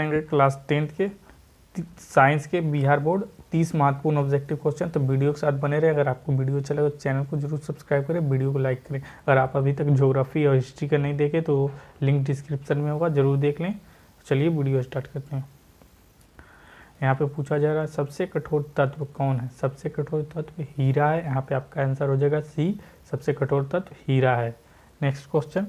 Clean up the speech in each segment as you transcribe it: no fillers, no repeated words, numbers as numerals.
करेंगे class 10th के science के बिहार बोर्ड 30 महत्वपूर्ण ऑब्जेक्टिव क्वेश्चन। तो वीडियो के साथ बने रहे। अगर आपको वीडियो चले तो चैनल को जरूर सब्सक्राइब करें, वीडियो को लाइक करें। अगर आप अभी तक ज्योग्राफी और हिस्ट्री का नहीं देखे तो लिंक डिस्क्रिप्शन में होगा, जरूर देख लें। चलिए वीडियो स्टार्ट करते हैं। यहाँ पे पूछा जा रहा है सबसे कठोर तत्व कौन है। सबसे कठोर तत्व हीरा है। यहाँ पे आपका आंसर हो जाएगा सी, सबसे कठोर तत्व हीरा है। नेक्स्ट क्वेश्चन,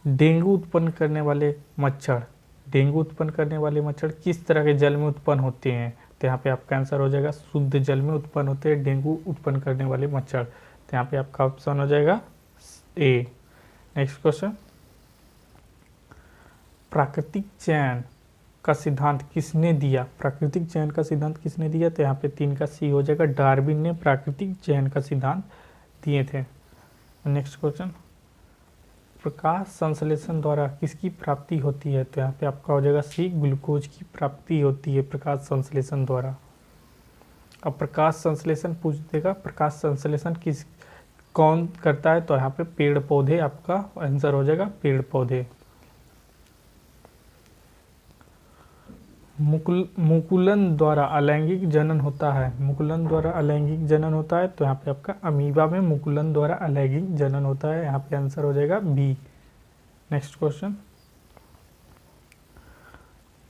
डेंगू उत्पन्न करने वाले मच्छर, डेंगू उत्पन्न करने वाले मच्छर किस तरह के जल में उत्पन्न होते हैं। तो यहाँ पे आपका आंसर हो जाएगा शुद्ध जल में उत्पन्न होते हैं डेंगू उत्पन्न करने वाले मच्छर। तो यहाँ पे आपका ऑप्शन हो जाएगा ए। नेक्स्ट क्वेश्चन, प्राकृतिक चयन का सिद्धांत किसने दिया। प्राकृतिक चयन का सिद्धांत किसने दिया। तो यहाँ पे 3 का सी हो जाएगा, डार्विन ने प्राकृतिक चयन का सिद्धांत दिए थे। नेक्स्ट क्वेश्चन, प्रकाश संश्लेषण द्वारा किसकी प्राप्ति होती है। तो यहाँ पे आपका हो जाएगा सी, ग्लूकोज की प्राप्ति होती है प्रकाश संश्लेषण द्वारा। अब प्रकाश संश्लेषण पूछ देगा, प्रकाश संश्लेषण कौन करता है। तो यहाँ पे पेड़ पौधे, आपका आंसर हो जाएगा पेड़ पौधे। मुकुलन द्वारा अलैंगिक जनन होता है। मुकुलन द्वारा अलैंगिक जनन होता है। तो यहाँ पे आपका अमीबा में मुकुलन द्वारा अलैंगिक जनन होता है। यहाँ पे आंसर हो जाएगा बी। नेक्स्ट क्वेश्चन,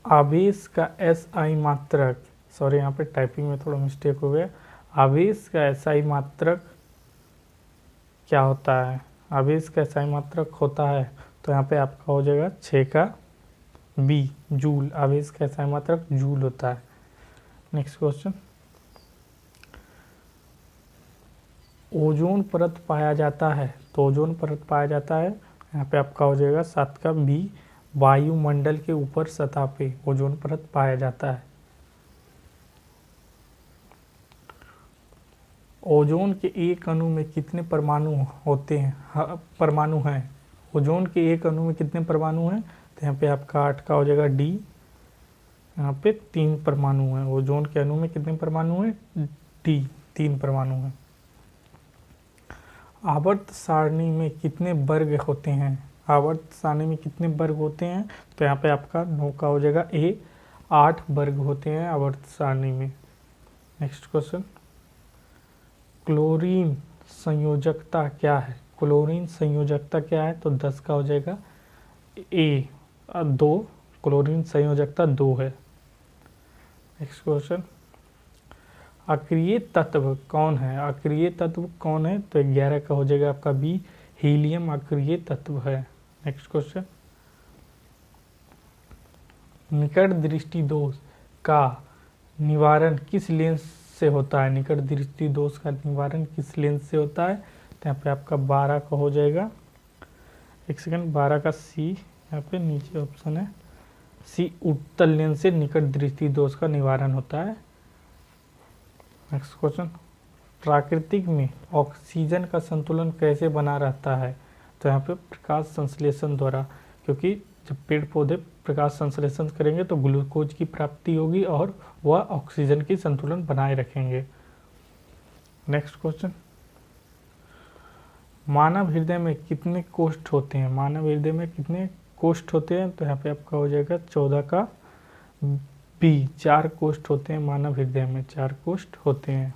आवेश का एसआई मात्रक, सॉरी यहाँ पे टाइपिंग में थोड़ा मिस्टेक हो गया। आवेश का एसआई मात्रक क्या होता है। आवेश का एसआई मात्रक होता है। तो यहाँ पे आपका हो जाएगा 6 का बी, जूल। आवेश का एसआई मात्रक जूल होता है। नेक्स्ट क्वेश्चन, ओजोन परत पाया जाता है। तो ओजोन परत पाया जाता है। यहाँ पे आपका हो जाएगा 7 का बी, वायुमंडल के ऊपर सतह पे ओजोन परत पाया जाता है। ओजोन के एक अणु में कितने परमाणु होते हैं। परमाणु हैं। ओजोन के एक अणु में कितने परमाणु हैं। तो यहाँ पे आपका 8 का हो जाएगा डी, यहाँ पे 3 परमाणु हैं। ओजोन के अणु में कितने परमाणु हैं। डी, 3 परमाणु हैं। आवर्त सारणी में कितने वर्ग होते हैं। आवर्त सारणी में कितने वर्ग होते हैं। तो यहाँ पे आपका 9 का हो जाएगा ए, 8 वर्ग होते हैं आवर्त सारणी में। नेक्स्ट क्वेश्चन, क्लोरीन संयोजकता क्या है। क्लोरीन संयोजकता क्या है। तो 10 का हो जाएगा ए, 2। क्लोरीन संयोजकता 2 है। नेक्स्ट क्वेश्चन, अक्रिय तत्व कौन है। अक्रिय तत्व कौन है। तो 11 का हो जाएगा आपका बी, हीलियम अक्रिय तत्व है। नेक्स्ट क्वेश्चन, निकट दृष्टि दोष का निवारण किस लेंस से होता है। निकट दृष्टि दोष का निवारण किस लेंस से होता है। तो यहाँ पे आपका 12 का हो जाएगा, एक सेकंड, 12 का सी, यहाँ पे नीचे ऑप्शन है सी, उत्तल लेंस से निकट दृष्टि दोष का निवारण होता है। नेक्स्ट क्वेश्चन, प्राकृतिक में ऑक्सीजन का संतुलन कैसे बना रहता है। तो यहाँ पे प्रकाश संश्लेषण द्वारा, क्योंकि जब पेड़ पौधे प्रकाश संश्लेषण करेंगे तो ग्लूकोज की प्राप्ति होगी और वह ऑक्सीजन की संतुलन बनाए रखेंगे। नेक्स्ट क्वेश्चन, मानव हृदय में कितने कोष्ठ होते हैं। मानव हृदय में कितने कोष्ठ होते हैं। तो यहाँ पे आपका हो जाएगा 14 का बी, 4 कोष्ठ होते हैं मानव हृदय में, 4 कोष्ठ होते हैं।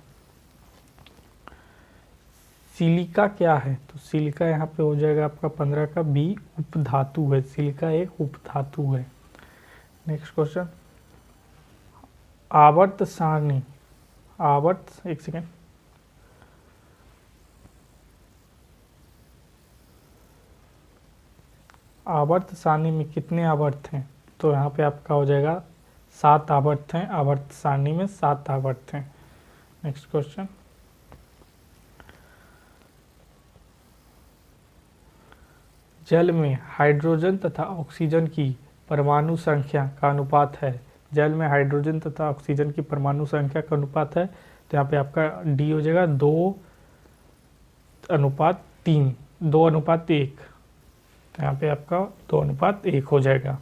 सिलिका क्या है। तो सिलिका यहाँ पे हो जाएगा आपका 15 का बी, उपधातु है। सिलिका एक उपधातु है। नेक्स्ट क्वेश्चन, आवर्त सारणी, आवर्त, एक सेकेंड, आवर्त सारणी में कितने आवर्त हैं। तो यहाँ पे आपका हो जाएगा 7 आवर्त हैं। आवर्त सारणी में 7 आवर्त हैं। नेक्स्ट क्वेश्चन, जल में हाइड्रोजन तथा ऑक्सीजन की परमाणु संख्या का अनुपात है। जल में हाइड्रोजन तथा ऑक्सीजन की परमाणु संख्या का अनुपात है। तो यहाँ पे आपका डी हो जाएगा 2:3, 2:1। तो यहाँ पे आपका 2:1 हो जाएगा।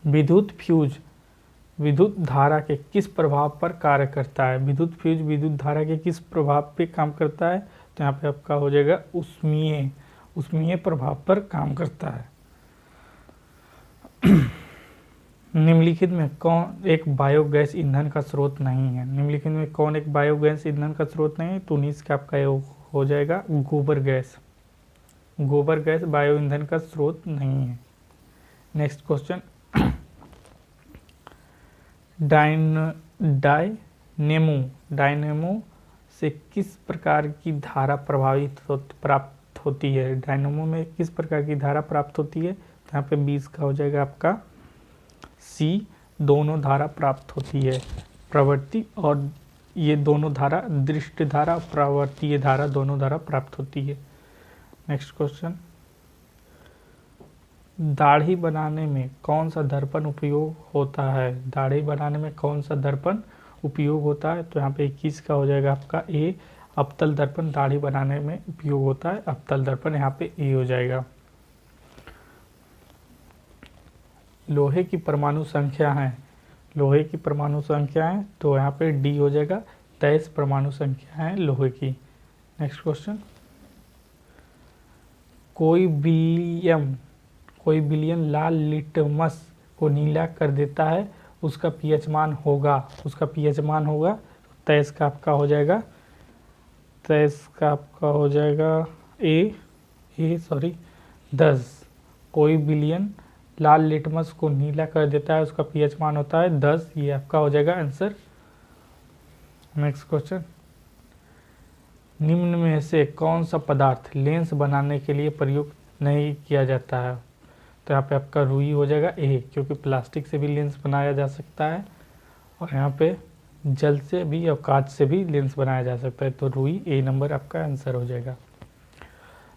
विद्युत फ्यूज विद्युत धारा के किस प्रभाव पर कार्य करता है। विद्युत फ्यूज विद्युत धारा के किस प्रभाव पे काम करता है। तो यहाँ पे आपका हो जाएगा उष्मीय प्रभाव पर काम करता है। निम्नलिखित में कौन एक बायोगैस ईंधन का स्रोत नहीं है? निम्नलिखित में कौन एक बायोगैस ईंधन का स्रोत नहीं है? तो 19 का आपका हो जाएगा गोबर गैस। गोबर गैस बायो ईंधन का स्रोत नहीं है। नेक्स्ट क्वेश्चन, डायनेमो से किस प्रकार की धारा प्राप्त होती है? डायनेमो में किस प्रकार की धारा प्राप्त होती है? तो यहाँ पे 20 का हो जाएगा आपका सी, दोनों धारा प्राप्त होती है। प्रवृत्ति और ये दोनों धारा, दृष्टि धारा, प्रवर्तीय धारा, दोनों धारा प्राप्त होती है। नेक्स्ट क्वेश्चन, दाढ़ी बनाने में कौन सा दर्पण उपयोग होता है? दाढ़ी बनाने में कौन सा दर्पण उपयोग होता है? तो यहाँ पे 21 का हो जाएगा आपका ए, अवतल दर्पण दाढ़ी बनाने में उपयोग होता है। अवतल दर्पण यहाँ पे ए हो जाएगा। लोहे की परमाणु संख्या है, लोहे की परमाणु संख्या है तो यहाँ पे डी हो जाएगा। 23 परमाणु संख्या है लोहे की। नेक्स्ट क्वेश्चन, कोई बिलियन लाल लिटमस को नीला कर देता है, उसका पीएच मान होगा 23 का आपका हो जाएगा, 23 का आपका हो जाएगा 10। कोई बिलियन लाल लिटमस को नीला कर देता है, उसका पीएच मान होता है 10, ये आपका हो जाएगा आंसर। नेक्स्ट क्वेश्चन, निम्न में से कौन सा पदार्थ लेंस बनाने के लिए प्रयुक्त नहीं किया जाता है? तो यहाँ पे आपका रुई हो जाएगा ए, क्योंकि प्लास्टिक से भी लेंस बनाया जा सकता है और यहाँ पे जल से भी और कांच से भी लेंस बनाया जा सकता है, तो रुई ए नंबर आपका आंसर हो जाएगा।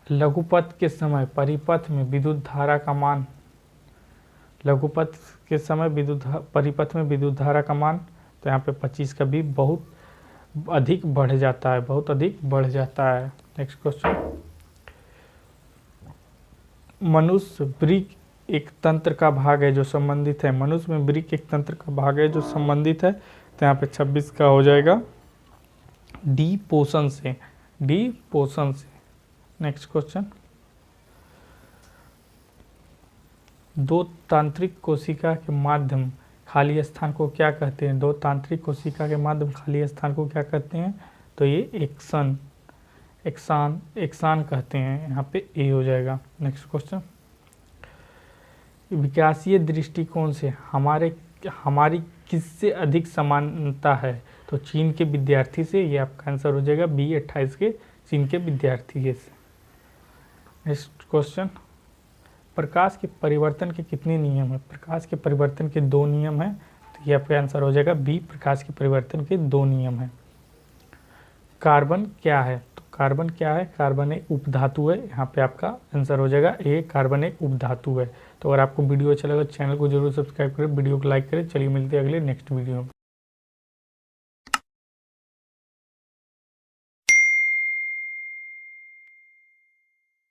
लघुपथ के समय परिपथ में विद्युत धारा का मान, लघुपथ के समय परिपथ में विद्युत धारा का मान, तो यहाँ पे 25 का भी बहुत अधिक बढ़ जाता है, बहुत अधिक बढ़ जाता है। नेक्स्ट क्वेश्चन, मनुष्य वृक्क एक तंत्र का भाग है जो संबंधित है, मनुष्य में वृक्क एक तंत्र का भाग है जो संबंधित है, तो यहाँ पे 26 का हो जाएगा डी, पोषण से। नेक्स्ट क्वेश्चन, दो तांत्रिक कोशिका के माध्यम खाली स्थान को क्या कहते हैं? दो तांत्रिक कोशिका के माध्यम खाली स्थान को क्या कहते हैं? तो ये एक्सान कहते हैं, यहाँ पे ए हो जाएगा। नेक्स्ट क्वेश्चन, विकासीय दृष्टिकोण से हमारी किससे अधिक समानता है? तो चीन के विद्यार्थी से, ये आपका आंसर हो जाएगा बी, 28 के चीन के विद्यार्थी से। नेक्स्ट क्वेश्चन, प्रकाश के परिवर्तन के कितने नियम है? प्रकाश के परिवर्तन के 2 नियम है, तो ये आपका आंसर हो जाएगा बी, प्रकाश के परिवर्तन के 2 नियम है। कार्बन क्या है? तो कार्बन क्या है? कार्बन एक उपधातु है, यहाँ पे आपका आंसर हो जाएगा ए, कार्बन एक उपधातु है। तो अगर आपको वीडियो अच्छा लगा चैनल को जरूर सब्सक्राइब करें, वीडियो को लाइक करें। चलिए मिलते हैं अगले नेक्स्ट वीडियो में।